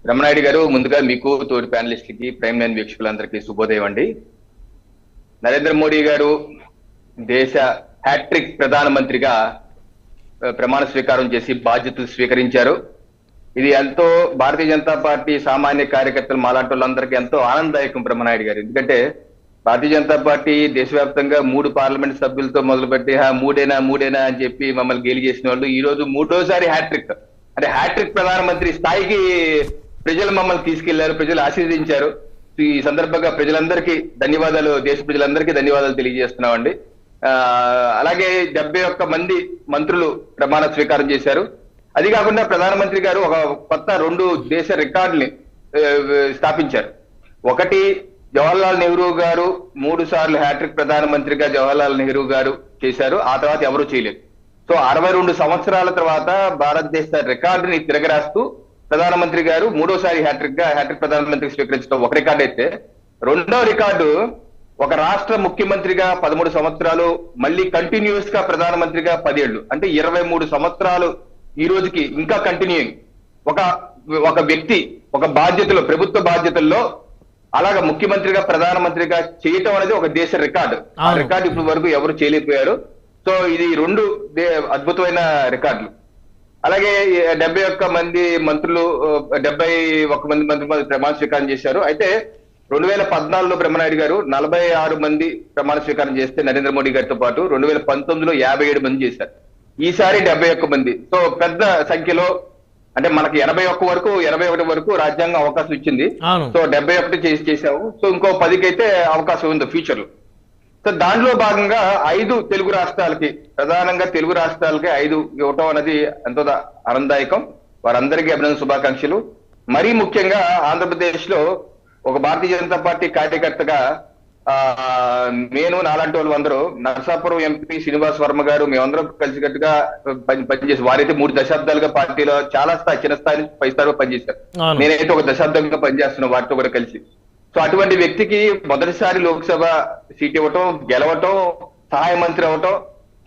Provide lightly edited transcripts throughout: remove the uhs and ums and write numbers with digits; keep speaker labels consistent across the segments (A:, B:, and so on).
A: బ్రహ్మనాయుడు గారు, ముందుగా మీకు తోటి ప్యానలిస్టులకి, ప్రైమ్ లైన్ వీక్షకులందరికీ శుభోదయం అండి. నరేంద్ర మోడీ గారు దేశ హ్యాట్రిక్ ప్రధానమంత్రిగా ప్రమాణ స్వీకారం చేసి బాధ్యతలు స్వీకరించారు. ఇది ఎంతో భారతీయ జనతా పార్టీ సామాన్య కార్యకర్తలు మాలాంటి వాళ్ళందరికీ ఎంతో ఆనందదాయకం బ్రహ్మనాయుడు గారు. ఎందుకంటే భారతీయ జనతా పార్టీ దేశవ్యాప్తంగా 3 పార్లమెంట్ సభ్యులతో మొదలుపెట్టి మూడేనా అని చెప్పి మమ్మల్ని గేలి చేసిన వాళ్ళు ఈ రోజు 3వ హ్యాట్రిక్, అంటే హ్యాట్రిక్ ప్రధానమంత్రి స్థాయికి ప్రజలు మమ్మల్ని తీసుకెళ్లారు, ప్రజలు ఆశీర్వదించారు. ఈ సందర్భంగా ప్రజలందరికీ ధన్యవాదాలు, దేశ ప్రజలందరికీ ధన్యవాదాలు తెలియజేస్తున్నామండి. అలాగే 71 మంది మంత్రులు ప్రమాణ స్వీకారం చేశారు. అది కాకుండా ప్రధానమంత్రి గారు ఒక కొత్త 2 దేశ రికార్డుని స్థాపించారు. ఒకటి, జవహర్లాల్ నెహ్రూ గారు 3 సార్లు హ్యాట్రిక్ ప్రధానమంత్రిగా జవహర్లాల్ నెహ్రూ గారు చేశారు, ఆ తర్వాత ఎవరూ చేయలేదు. సో 62 సంవత్సరాల తర్వాత భారతదేశ రికార్డుని తిరగరాస్తూ ప్రధానమంత్రి గారు 3వసారి హ్యాట్రిక్ ప్రధానమంత్రి స్వీకరించడం ఒక రికార్డు అయితే, 2వ రికార్డు ఒక రాష్ట్ర ముఖ్యమంత్రిగా 13 సంవత్సరాలు, మళ్ళీ కంటిన్యూస్ గా ప్రధానమంత్రిగా 10 ఏళ్లు, అంటే 23 సంవత్సరాలు ఈ రోజుకి ఇంకా కంటిన్యూయింగ్ ఒక వ్యక్తి ఒక బాధ్యతలో, ప్రభుత్వ బాధ్యతల్లో అలాగా ముఖ్యమంత్రిగా ప్రధానమంత్రిగా చేయటం అనేది ఒక దేశ రికార్డు. ఆ రికార్డు ఇప్పటి వరకు ఎవరు చేయలేకపోయారు. సో ఇది 2 అద్భుతమైన రికార్డులు. అలాగే 71 మంది మంత్రులు, 71 మంది మంత్రులు ప్రమాణ స్వీకారం చేశారు. అయితే 2014లో బ్రహ్మనాయుడు గారు 46 మంది ప్రమాణ స్వీకారం చేస్తే నరేంద్ర మోడీ గారితో పాటు 2019లో 57 మంది చేశారు. ఈసారి 71 మంది. సో పెద్ద సంఖ్యలో, అంటే మనకి 81 వరకు రాజ్యాంగం అవకాశం ఇచ్చింది. సో 71 చేశాము. సో ఇంకో 10కి అయితే అవకాశం ఉంది ఫ్యూచర్ లో. సో దాంట్లో భాగంగా 5 తెలుగు రాష్ట్రాలకి, ప్రధానంగా తెలుగు రాష్ట్రాలకి 5 ఇవ్వటం అనేది ఎంతో ఆనందదాయకం. వారందరికీ అభినందన శుభాకాంక్షలు. మరీ ముఖ్యంగా ఆంధ్రప్రదేశ్ లో ఒక భారతీయ జనతా పార్టీ కార్యకర్తగా నేను, నాలాంటి వాళ్ళు అందరూ, నరసాపురం ఎంపీ శ్రీనివాస్ వర్మ గారు, మేమందరం కలిసికట్టుగా పనిచేసి, వారైతే 3 దశాబ్దాలుగా పార్టీలో చాలా చిన్న స్థాయి నుంచి పై స్థాయిలో పనిచేశారు. నేనైతే 1 దశాబ్దంగా పనిచేస్తున్నాను వారితో కూడా కలిసి. సో అటువంటి వ్యక్తికి మొదటిసారి లోక్సభ సీట్ ఇవ్వటం, గెలవటం, సహాయ మంత్రి అవ్వటం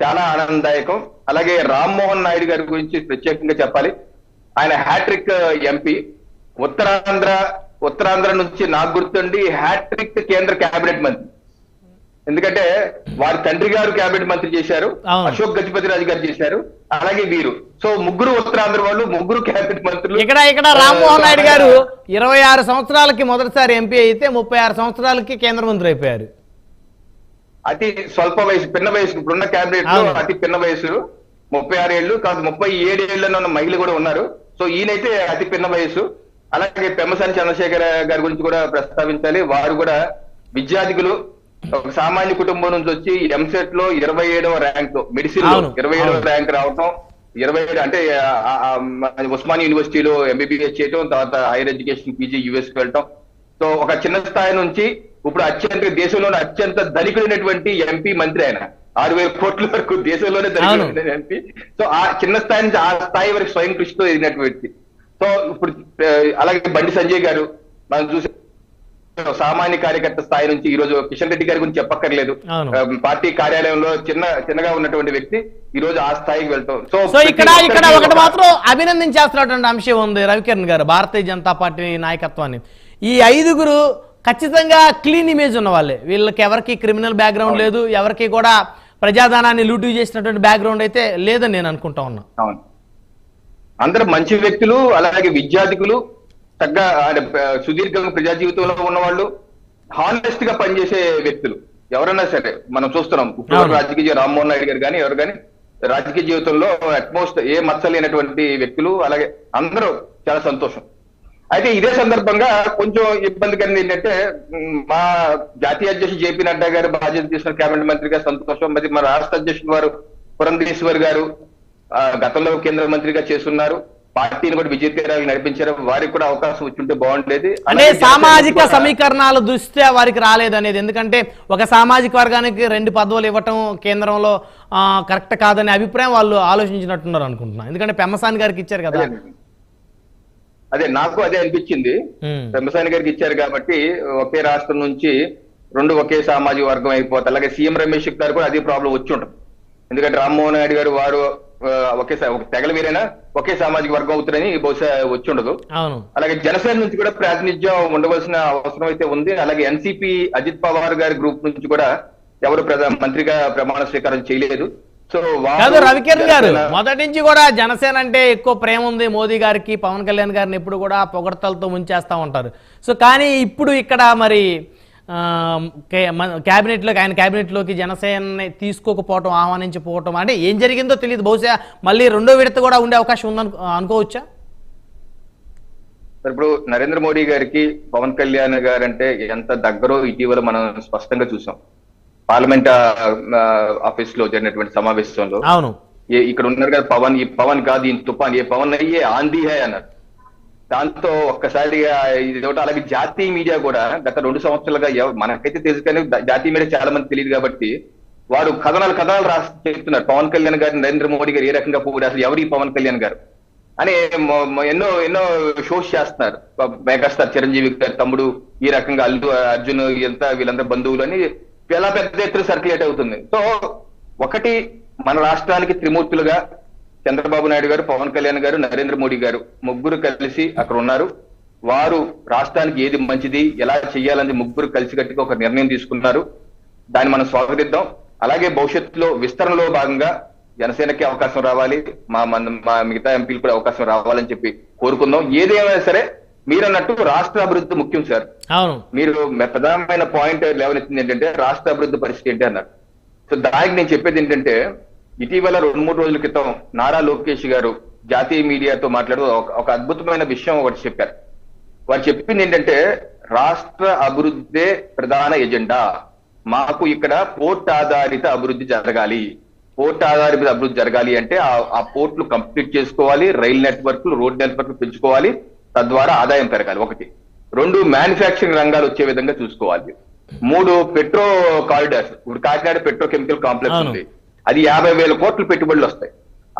A: చాలా ఆనందదాయకం. అలాగే రామ్మోహన్ నాయుడు గారి గురించి ప్రత్యేకంగా చెప్పాలి. ఆయన హ్యాట్రిక్ ఎంపీ, ఉత్తరాంధ్ర నుంచి నాకు గుర్తుండి హ్యాట్రిక్ కేంద్ర కేబినెట్ మంత్రి. ఎందుకంటే వారి తండ్రి గారు కేబినెట్ మంత్రి చేశారు, అశోక్ గజపతి రాజు గారు చేశారు, అలాగే వీరు. సో 3 ఉత్తరాంధ్ర వాళ్ళు, 3 కేబినెట్ మంత్రులు.
B: ఇక్కడ రామ్మోహన్ నాయుడు గారు 26 సంవత్సరాలకి మొదటిసారి ఎంపీ అయితే 36 సంవత్సరాలకి కేంద్ర మంత్రి అయిపోయారు.
A: అతి స్వల్ప వయసు, పిన్న వయసు. ఇప్పుడున్న కేబినెట్ లో అతి పిన్న వయసు 36 ఏళ్ళు కాదు, 37 ఏళ్లలో ఉన్న మహిళ కూడా ఉన్నారు. సో ఈయనైతే అతి పిన్న వయసు. అలాగే పెమ్మసాని చంద్రశేఖర్ గారి గురించి కూడా ప్రస్తావించాలి. వారు కూడా విద్యార్థికులు, ఒక సామాన్య కుటుంబం నుంచి వచ్చి ఎంసెట్ లో 27వ ర్యాంక్, మెడిసిన్ లో 27వ ర్యాంక్ రావటం, 27 అంటే ఉస్మానియా యూనివర్సిటీలో ఎంబీబీఎస్ చేయటం, తర్వాత హైయర్ ఎడ్యుకేషన్ పీజీ యుఎస్ కి వెళ్ళటం. సో ఒక చిన్న స్థాయి నుంచి ఇప్పుడు దేశంలోనే అత్యంత ధనికులైనటువంటి ఎంపీ మంత్రి ఆయన. 6,000 కోట్ల వరకు దేశంలోనే ధనికులైన ఎంపీ. సో ఆ చిన్న స్థాయి నుంచి ఆ స్థాయి వరకు స్వయం కృషితో ఎదిగినటువంటి. సో ఇప్పుడు అలాగే బండి సంజయ్ గారు, మనం చూసే సామాన్య కార్యకర్త స్థాయి నుంచి ఈ రోజు కిషన్ రెడ్డి గారి గురించి చెప్పక్కర్లేదు. పార్టీ కార్యాలయంలో చిన్నగా ఉన్నటువంటి వ్యక్తి ఈ రోజు ఆ స్థాయికి వెళ్తాం.
B: సో ఇక్కడ ఒకటి మాత్రం అభినందించేస్తున్నటువంటి అంశం ఉంది రవికిరణ్ గారు, భారతీయ జనతా పార్టీ నాయకత్వాన్ని. ఈ 5గురు ఖచ్చితంగా క్లీన్ ఇమేజ్ ఉన్న వాళ్ళే. వీళ్ళకి ఎవరికి క్రిమినల్ బ్యాక్గ్రౌండ్ లేదు, ఎవరికి కూడా ప్రజాధనాన్ని లూటీ చేసినటువంటి బ్యాక్గ్రౌండ్ అయితే లేదని నేను అనుకుంటా ఉన్నా.
A: అవును, అందరూ మంచి వ్యక్తులు, అలాగే విద్యార్థికులు, తగ్గ సుదీర్ఘంగా ప్రజా జీవితంలో ఉన్నవాళ్ళు, హానెస్ట్ గా పనిచేసే వ్యక్తులు. ఎవరైనా సరే మనం చూస్తున్నాం ఇప్పుడు రాజకీయ రామ్మోహన్ నాయుడు గారు కానీ ఎవరు కానీ రాజకీయ జీవితంలో అట్మోస్ట్ ఏ మచ్చలేనటువంటి వ్యక్తులు. అలాగే అందరూ చాలా సంతోషం. అయితే ఇదే సందర్భంగా కొంచెం ఇబ్బందికరంగా ఏంటంటే, మా జాతీయ అధ్యక్షుడు జేపీ నడ్డా గారు బాధ్యత తీసుకున్న కేబినెట్ మంత్రిగా సంతోషం. మరి మా రాష్ట్ర అధ్యక్షుడు వారు పురంధేశ్వర్ గారు గతంలో కేంద్ర మంత్రిగా చేస్తున్నారు, పార్టీని కూడా విజయతీరాలు నడిపించారు. వారికి కూడా అవకాశం వచ్చింటే బాగుండేది.
B: అంటే సామాజిక సమీకరణాల దృష్ట్యా వారికి రాలేదనేది, ఎందుకంటే ఒక సామాజిక వర్గానికి 2 పదవులు ఇవ్వటం కేంద్రంలో కరెక్ట్ కాదనే అభిప్రాయం వాళ్ళు ఆలోచించినట్టున్నారు అనుకుంటున్నాను. ఎందుకంటే పెమ్మసాని గారికి ఇచ్చారు కదా.
A: అదే నాకు అదే అనిపించింది. పెమ్మసాని గారికి ఇచ్చారు కాబట్టి ఒకే రాష్ట్రం నుంచి 2 ఒకే సామాజిక వర్గం అయిపోతాయి. అలాగే సీఎం రమేష్ గారు కూడా అదే ప్రాబ్లం వచ్చి ఉంటుంది. ఎందుకంటే రామ్మోహన్ నాయుడు గారు వారు ఒకేసారి ఒక తెగల వేరైనా ఒకే సామాజిక వర్గం అవుతారని బహుశా వచ్చి ఉండదు.
B: అవును.
A: అలాగే జనసేన నుంచి కూడా ప్రాతినిధ్యం ఉండవలసిన అవసరం అయితే ఉంది. అలాగే ఎన్సీపీ అజిత్ పవార్ గారి గ్రూప్ నుంచి కూడా ఎవరు మంత్రిగా ప్రమాణ స్వీకారం చేయలేదు. సో
B: కాదు రవికిరణ్ గారు, మొదటి నుంచి కూడా జనసేన అంటే ఎక్కువ ప్రేమ ఉంది మోదీ గారికి, పవన్ కళ్యాణ్ గారిని ఎప్పుడు కూడా పొగడ్తలతో ముంచేస్తూ ఉంటారు. సో కానీ ఇప్పుడు ఇక్కడ మరి క్యాబినెట్లోకి, ఆయన క్యాబినెట్లోకి జనసేనని తీసుకోకపోవటం, ఆహ్వానించిపోవటం అంటే ఏం జరిగిందో తెలియదు. బహుశా మళ్ళీ రెండో విడత కూడా ఉండే అవకాశం ఉందని అనుకోవచ్చా?
A: ఇప్పుడు నరేంద్ర మోడీ గారికి పవన్ కళ్యాణ్ గారు అంటే ఎంత దగ్గరో ఇటీవల మనం స్పష్టంగా చూసాం. పార్లమెంట్ ఆఫీస్ లో జరిగినటువంటి సమావేశంలో
B: అవును,
A: ఇక్కడ ఉన్నారు కదా పవన్, ఈ పవన్ కాదు ఈ తుఫాన్, ఏ పవన్ అయ్యే ఆంధీ హై అన్నారు. దాంతో ఒక్కసారిగా ఇది ఒకటి. అలాగే జాతీయ మీడియా కూడా గత 2 సంవత్సరాలుగా మనకైతే తెలుసు కానీ జాతీయ మీడియా చాలా మంది తెలియదు కాబట్టి వాడు కథనాలు రాసి చెప్తున్నారు. పవన్ కళ్యాణ్ గారు నరేంద్ర మోడీ గారు ఏ రకంగా పోయి అసలు ఎవరి పవన్ కళ్యాణ్ గారు అని ఎన్నో షోస్ చేస్తున్నారు. మెగాస్టార్ చిరంజీవి గారి తమ్ముడు, ఈ రకంగా అల్లు అర్జున్, వీళ్ళందరూ బంధువులు అని చాలా పెద్ద ఎత్తున సర్క్యులేట్ అవుతుంది. సో ఒకటి, మన రాష్ట్రానికి త్రిమూర్తులుగా చంద్రబాబు నాయుడు గారు, పవన్ కళ్యాణ్ గారు, నరేంద్ర మోడీ గారు ముగ్గురు కలిసి అక్కడ ఉన్నారు. వారు రాష్ట్రానికి ఏది మంచిది, ఎలా చెయ్యాలని ముగ్గురు కలిసికట్టుగా ఒక నిర్ణయం తీసుకున్నారు. దాన్ని మనం స్వాగతిద్దాం. అలాగే భవిష్యత్తులో విస్తరణలో భాగంగా జనసేనకి అవకాశం రావాలి, మా మిగతా ఎంపీలు కూడా అవకాశం రావాలని చెప్పి కోరుకుందాం. ఏదేమైనా సరే మీరు అన్నట్టు రాష్ట్ర అభివృద్ధి ముఖ్యం సార్.
B: అవును,
A: మీరు ప్రధానమైన పాయింట్ లేవనెత్తింది ఏంటంటే రాష్ట్ర అభివృద్ధి పరిస్థితి ఏంటి అన్నారు. సో దానికి నేను చెప్పేది ఏంటంటే ఇటీవల 2-3 రోజుల క్రితం నారా లోకేష్ గారు జాతీయ మీడియాతో మాట్లాడుతూ ఒక అద్భుతమైన విషయం ఒకటి చెప్పారు. వారు చెప్పింది ఏంటంటే రాష్ట్ర అభివృద్ధే ప్రధాన ఎజెండా, మాకు ఇక్కడ పోర్ట్ ఆధారిత అభివృద్ధి జరగాలి. పోర్ట్ ఆధారిత అభివృద్ధి జరగాలి అంటే ఆ పోర్ట్లు కంప్లీట్ చేసుకోవాలి, రైల్ నెట్వర్క్లు, రోడ్ నెట్వర్క్లు పెంచుకోవాలి, తద్వారా ఆదాయం పెరగాలి. 1. 2 మ్యానుఫ్యాక్చరింగ్ రంగాలు వచ్చే విధంగా చూసుకోవాలి. 3 పెట్రో కారిడార్స్. ఇప్పుడు కాకినాడ పెట్రోకెమికల్ కాంప్లెక్స్ ఉంది, అది 50,000 కోట్ల పెట్టుబడులు వస్తాయి.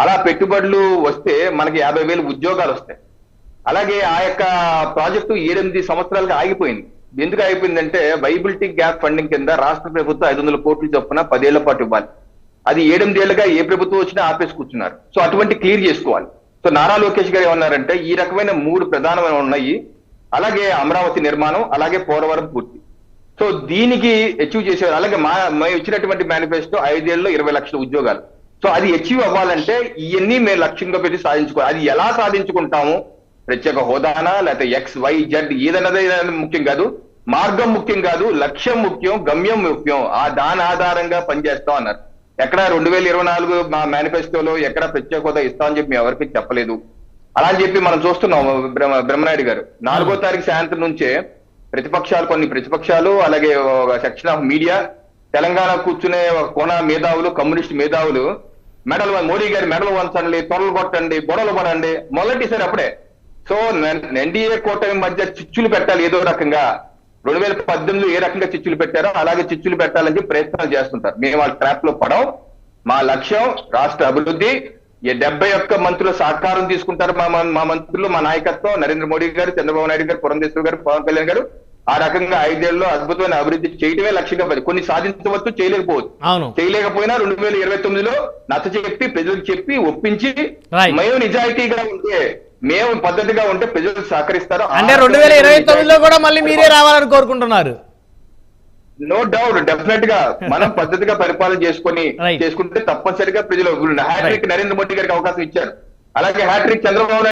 A: అలా పెట్టుబడులు వస్తే మనకి 50,000 ఉద్యోగాలు వస్తాయి. అలాగే ఆ యొక్క ప్రాజెక్టు 7-8 సంవత్సరాలుగా ఆగిపోయింది. ఎందుకు ఆగిపోయిందంటే వైబిలిటీ గ్యాప్ ఫండింగ్ కింద రాష్ట్ర ప్రభుత్వం 500 కోట్ల చొప్పున 10 ఏళ్ల పాటు ఇవ్వాలి. అది 7-8 ఏళ్లుగా ఏ ప్రభుత్వం వచ్చినా ఆపేసి కూర్చున్నారు. సో అటువంటి క్లియర్ చేసుకోవాలి. సో నారా లోకేష్ గారు ఏమన్నారంటే ఈ రకమైన 3 ప్రధానమైన ఉన్నాయి, అలాగే అమరావతి నిర్మాణం, అలాగే పోలవరం పూర్తి. సో దీనికి అచీవ్ చేసేవారు. అలాగే మేము ఇచ్చినటువంటి మేనిఫెస్టో 5 ఏళ్ళలో 20 లక్షల ఉద్యోగాలు. సో అది అచీవ్ అవ్వాలంటే ఇవన్నీ మేము లక్ష్యంగా పెట్టి సాధించుకోవాలి. అది ఎలా సాధించుకుంటాము, ప్రత్యేక హోదానా లేకపోతే XYZ ఏదన్నది ముఖ్యం కాదు, మార్గం ముఖ్యం కాదు, లక్ష్యం ముఖ్యం, గమ్యం ముఖ్యం. దాని ఆధారంగా పనిచేస్తాం అన్నారు. ఎక్కడ 2024 మా మేనిఫెస్టోలో ఎక్కడ ప్రత్యేక హోదా ఇస్తామని చెప్పి మేము ఎవరికి చెప్పలేదు. అలా అని చెప్పి మనం చూస్తున్నాం. బ్రహ్మనాయుడు గారు 4వ తారీఖు సాయంత్రం నుంచే కొన్ని ప్రతిపక్షాలు అలాగే సెక్షన్ ఆఫ్ మీడియా తెలంగాణ కూర్చునే కోన మేధావులు, కమ్యూనిస్ట్ మేధావులు మోడీ గారి మెడలు వంచండి, తొడలు కొట్టండి, గొడవలు పడండి మొదలెట్టేశారు అప్పుడే. సో ఎన్డీఏ కూటమి మధ్య చిచ్చులు పెట్టాలి ఏదో రకంగా. 2018 ఏ రకంగా చిచ్చులు పెట్టారో అలాగే చిచ్చులు పెట్టాలని చెప్పి ప్రయత్నాలు చేస్తుంటారు. మేము వాళ్ళ ట్రాప్ లో పడం. మా లక్ష్యం రాష్ట్ర అభివృద్ధి. 71 మంత్రుల సహకారం తీసుకుంటారు మా మంత్రులు, మా నాయకత్వం, నరేంద్ర మోడీ గారు, చంద్రబాబు నాయుడు గారు, పురంధేశ్వరి గారు, పవన్ కళ్యాణ్ గారు. ఆ రకంగా 5 ఏళ్లలో అద్భుతమైన అభివృద్ధి చేయటమే లక్ష్యంగా. కొన్ని సాధించవచ్చు, చేయలేకపోవచ్చు. చేయలేకపోయినా 2029లో నచ్చ చెప్పి ప్రజలకు చెప్పి ఒప్పించి మేము నిజాయితీగా ఉంటే, మేము పద్ధతిగా ఉంటే ప్రజలు సహకరిస్తారు.
B: అంటే 2029లో కూడా మళ్ళీ మీరే రావాలని కోరుకుంటున్నారు?
A: నో డౌట్, డెఫినెట్ గా మనం పద్ధతిగా పరిపాలన చేసుకుంటే తప్పనిసరిగా ప్రజలు హ్యాట్రిక్ నరేంద్ర మోడీ గారికి అవకాశం ఇచ్చారు. అలాగే హ్యాట్రిక్ చంద్రబాబు